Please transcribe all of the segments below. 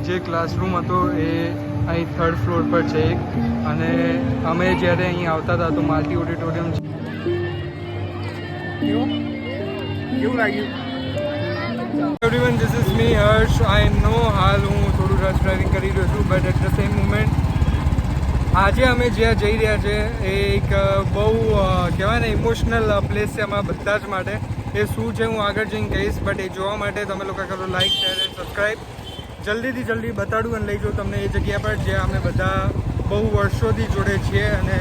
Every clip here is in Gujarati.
જે ક્લાસરૂમ હતો એ અહીં 3rd ફ્લોર પર છે એક, અને અમે જ્યારે અહીં આવતા હતા તો માલતી ઓડિટોરિયમ છે. કેવું લાગ્યું? Everyone, this is me Harsh. I know હાલ હું થોડું રશ ડ્રાઇવિંગ કરી રહ્યો છું, but at the same moment આજે અમે જ્યાં જઈ રહ્યા છે એ એક બહુ કહેવાય ને ઇમોશનલ પ્લેસ છે અમારા બધા જ માટે. એ શું છે હું આગળ જઈને કહીશ, બટ એ જોવા માટે તમે લોકો કરો લાઈક, શેર એન્ડ સબસ્ક્રાઈબ. જલ્દીથી જલ્દી બતાડું અને લઈ જાઉં તમને એ જગ્યા પર જ્યાં અમે બધા બહુ વર્ષોથી જોડે છીએ, અને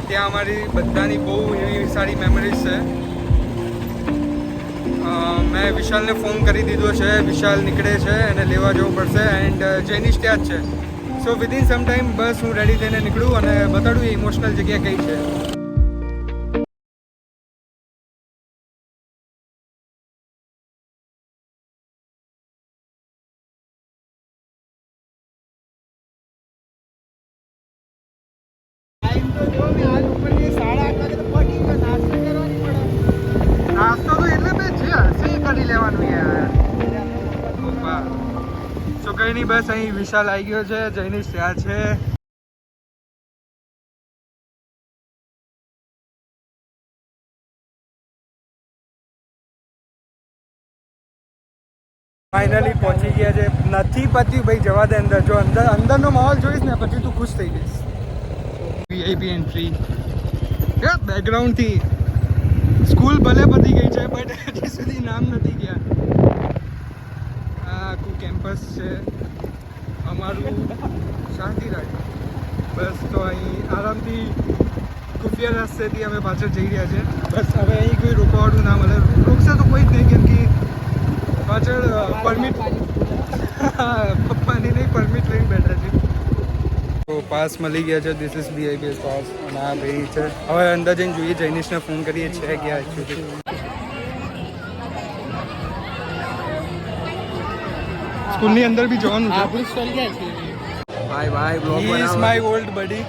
ત્યાં અમારી બધાની બહુ એવી સારી મેમરીઝ છે. મેં વિશાલને ફોન કરી દીધો છે, વિશાલ નીકળે છે એને લેવા જવું પડશે, એન્ડ જેનિશ ત્યાં જ છે. સો વિધિન સમ ટાઈમ બસ હું રેડી થઈને નીકળું અને બતાડું એ ઇમોશનલ જગ્યા કઈ છે. નાસ્તો તો એટલે મેં જે હશે એ કરી લેવાનું યાર. સો કઈ નહીં, બસ અહીં વિશાલ આવી ગયો છે, જૈનિશ ત્યાં છે. ફાઇનલી પહોંચી ગયા છે. નથી પત્યું ભાઈ, જવા દે અંદર. જો અંદરનો માહોલ જોઈશ ને પછી તું ખુશ થઈ જઈશ. VIP entry બેકગ્રાઉન્ડથી. સ્કૂલ ભલે પતી ગઈ છે બટ હજી સુધી નામ નથી ગયા. આ આખું કેમ્પસ છે અમારું શાંતિરાજ. બસ તો અહીં આરામથી ખુફિયા રસ્તેથી અમે પાછળ જઈ રહ્યા છે. બસ હવે અહીં કોઈ રોકવાવાળું ના મળે. રોકશે તો કોઈ જ નહીં, કેમ કે પાછળ પરમિટ પપ્પાની નહીં પરમિટ લઈને બેઠા છે. તો પાસ મળી ગયા છે. This is BIPS pass. અને આ ભાઈ છે. હવે અંદર જઈને જોઈએ, જૈનિશને ફોન કરીએ છે ગયા એકચ્યુઅલી. સ્કૂલની અંદર બી જવાનું છે. આપણી સ્ટોલ ક્યાં છે? બાય બાય બ્લોગ બનાવો. હી ઇઝ માય ઓલ્ડ બડી,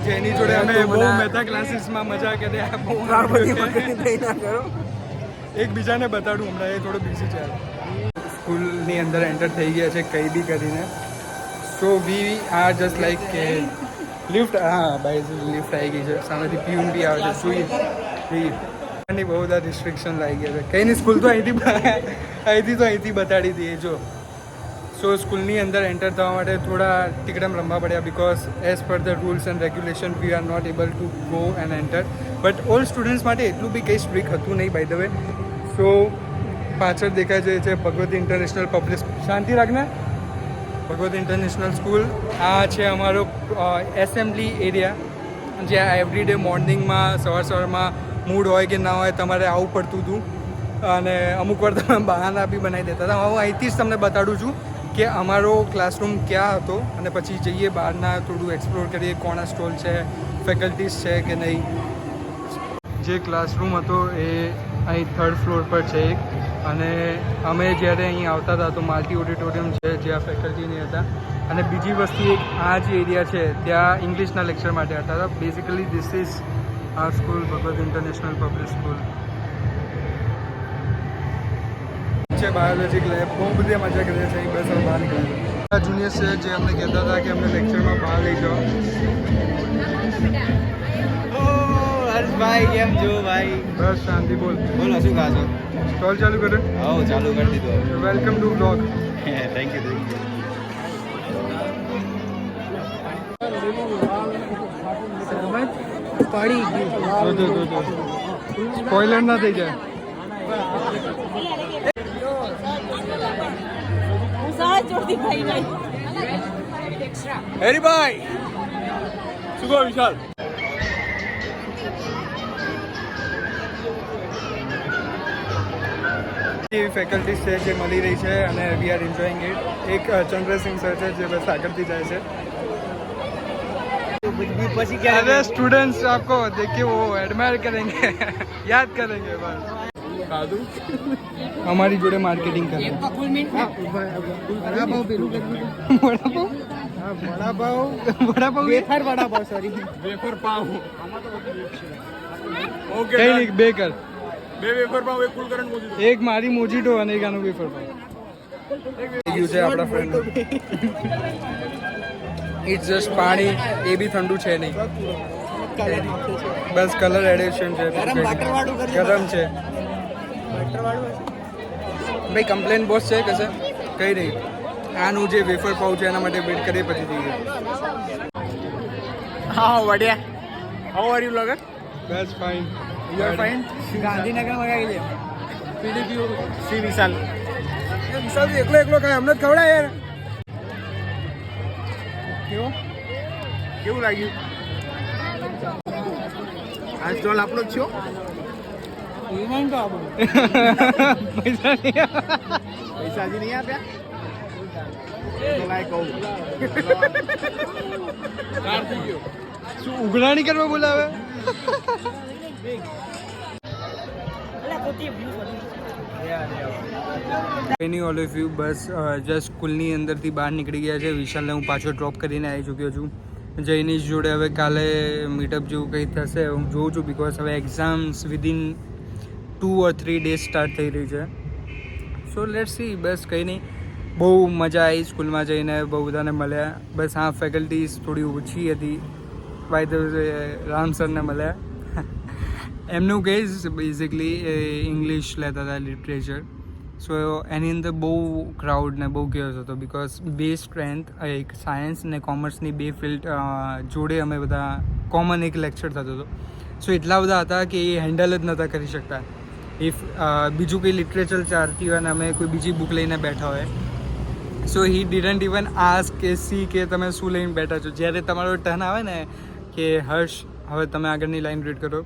જેની જોડે અમે બહુ મહેતા ક્લાસીસમાં મજા કરીએ. બહુ ના કરો. એકબીજાને બતાડું હમણાં, એ થોડો બિઝી છે. સ્કૂલની અંદર એન્ટર થઈ ગયા છે કંઈ બી કરીને. સો વી આર જસ્ટ લાઈક કે લિફ્ટ, હા બાય લિફ્ટ આવી ગઈ છે. સામેથી પીયુન બી આવે છે. જોઈએ એની બહુ બધા રિસ્ટ્રિક્શન લાગી ગયા છે. કંઈ નહીં, સ્કૂલ તો અહીંથી બતાડી દઈએ. જો સો સ્કૂલની અંદર એન્ટર થવા માટે થોડા ટિકડમ રમવા પડ્યા, because as per the rules and regulation we are not able to go and enter. But all students માટે એટલું બી કંઈ સ્ટ્રિક હતું નહીં બાય ધ વે. સો પાછળ દેખાય છે ભગવતી ઇન્ટરનેશનલ પબ્લિક. શાંતિ રાખને. Bhagwati international school. આ છે અમારો એસેમ્બલી એરિયા, જ્યાં એવરીડે મોર્નિંગમાં સવારમાં મૂડ હોય કે ના હોય તમારે આવવું પડતું હતું, અને અમુક વાર તમે બહાના બી બનાવી દેતા હતા. હું અહીંથી જ તમને બતાડું છું કે અમારો ક્લાસરૂમ ક્યાં હતો, અને પછી જઈએ બહારના થોડું એક્સપ્લોર કરીએ કોના સ્ટોલ છે, ફેકલ્ટીઝ છે કે નહીં. જે ક્લાસરૂમ હતો એ અહીં 3rd ફ્લોર પર છે એક, અને અમે જ્યારે અહીં આવતા હતા તો માલતી ઓડિટોરિયમ છે જ્યાં ફેકલ્ટી નહીં હતા. અને બીજી વસ્તુ એક આ જે એરિયા છે ત્યાં ઇંગ્લિશના લેક્ચર માટે હતા. બેઝિકલી ધીસ ઇઝ આ સ્કૂલ, ભગવત ઇન્ટરનેશનલ પબ્લિક સ્કૂલ છે. બાયોલોજી લેબ, બહુ બધી મજા કરીએ છીએ. બસ હવે બહાર નીકળ્યા. જુનિયર્સ છે જે અમને કહેતા હતા કે અમને લેક્ચરમાં બહાર લઈ જાઓ. ભાઈ કેમ છો ભાઈ? બસ શાંતિ. બોલો શું કહો છો? સ્ટોલ ચાલુ કરે? હા ચાલુ કરી દીધો. Welcome to blog. Thank you. પડી ગયું. જો સ્પોઇલર ના થઈ જાય. હેરીભાઈ શું કહો વિશાલ? એવી ફેકલ્ટીઝ છે જે મળી રહી છે અને વી આર એન્જોઈંગ ઇટ. એક ચંદ્રસિંહ સર છે જે બસ આગળથી જાય છે. પછી क्या अरे स्टूडेंट्स आपको देख के वो एडमायर करेंगे, याद करेंगे बस. हमारी जोड़े मार्केटिंग कर रहे हैं. Vada pav wafer vada pav sorry wafer पाव. કઈ નહીં, બે કર. બે વેફર પાવ, એક કુલકરણ મોજીટો. એક મારી મોજીટો અને એક આનું વેફર પાવ. ગયું છે આપણા ફ્રેન્ડ ઇટ્સ જસ્ટ પાણી, એ બી ઠંડુ છે નહીં, બસ કલર એડિશન છે, ગરમ છે ભાઈ. કમ્પ્લેન બોસ છે કશે કઈ નહીં, આનું જે વેફર પાઉ છે એના માટે વેટ કરીએ પછી જઈએ. હા બઢિયા. How are you blogger? બસ fine. You are fine. Gandhinagar મંગાવી લે. પીડીપી શ્રી વિશાલ. વિશાલ એકલો એકલો કાંઈ અમને જ ખવડાય યાર. કેવું લાગ્યું? આ સ્ટોલ આપણો જ છો? પૈસા હજી નહીં આપ્યા? તો લાય કહું. શું ઉઘરાણી કરવા બોલાવે? એની ઓલ ઓફ યુ બસ જસ્ટ સ્કૂલની અંદરથી બહાર નીકળી ગયા છે. વિશાલને હું પાછો ડ્રોપ કરીને આવી ચૂક્યો છું. જયનીશ જોડે હવે કાલે મીટઅપ જેવું કંઈ થશે હું જોઉં છું, બિકોઝ હવે exams within 2 or 3 days start થઈ રહી છે. સો લેટ્સ સી. બસ કંઈ નહીં, બહુ મજા આવી સ્કૂલમાં જઈને, બહુ બધાને મળ્યા. બસ હા, ફેકલ્ટીઝ થોડી ઓછી હતી. બાય ધ રામ સરને મળ્યા. એમનું કહીશ બેઝિકલી ઇંગ્લિશ લેતા હતા, લિટરેચર. સો એની અંદર બહુ ક્રાઉડ ને બહુ કેસ હતો, બિકોઝ બે સ્ટ્રેન્થ, એક સાયન્સ ને કોમર્સની બે ફિલ્ડ જોડે અમે બધા કોમન એક લેક્ચર થતો હતો. સો એટલા બધા હતા કે એ હેન્ડલ જ નહોતા કરી શકતા. ઇફ બીજું કંઈ લિટરેચર ચાલતી હોય અને અમે કોઈ બીજી બુક લઈને બેઠા હોય, સો હી ડીડન્ટ ઇવન આસ્ક કે સી કે તમે શું લઈને બેઠા છો. જ્યારે તમારો ટર્ન આવે ને કે હર્ષ હવે તમે આગળની લાઈન રીડ કરો,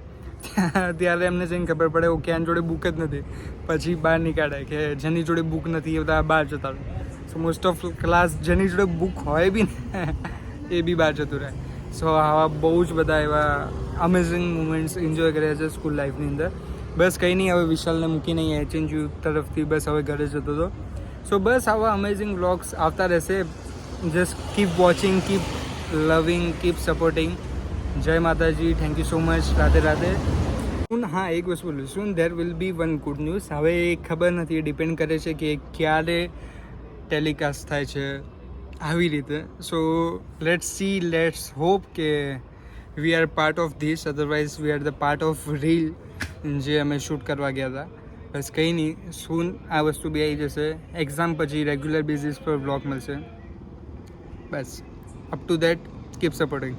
ત્યારે એમને જઈને ખબર પડે ઓકે આની જોડે બુક જ નથી. પછી બહાર નીકાળે કે જેની જોડે બુક નથી એ બધા બહાર જતા રહે. સો મોસ્ટ ઓફ ક્લાસ જેની જોડે બુક હોય બી ને એ બી બહાર જતું રહે. સો આવા બહુ જ બધા એવા અમેઝિંગ મુમેન્ટ્સ એન્જોય કર્યા છે સ્કૂલ લાઈફની અંદર. બસ કંઈ નહીં, હવે વિશાલને મૂકીને અહીંયા એચએનયુ તરફથી બસ હવે ઘરે જતો હતો. સો બસ આવા અમેઝિંગ વ્લોગ્સ આવતા રહેશે. જસ્ટ કીપ વોચિંગ, કીપ લવિંગ, કીપ સપોર્ટિંગ. જય માતાજી, thank you so much, Radhe Radhe. હા, એક વસ્તુ બોલું છું, there will be one good news. હવે એ ખબર નથી, ડિપેન્ડ કરે છે કે ક્યારે ટેલિકાસ્ટ થાય છે આવી રીતે. So let's see, let's hope કે we are part of this, otherwise we are the part of reel જે અમે શૂટ કરવા ગયા હતા. બસ કંઈ નહીં, સૂન આ વસ્તુ બી આવી જશે. એક્ઝામ પછી રેગ્યુલર બેઝિસ પર વ્લોગ મળશે. બસ up to that keep supporting.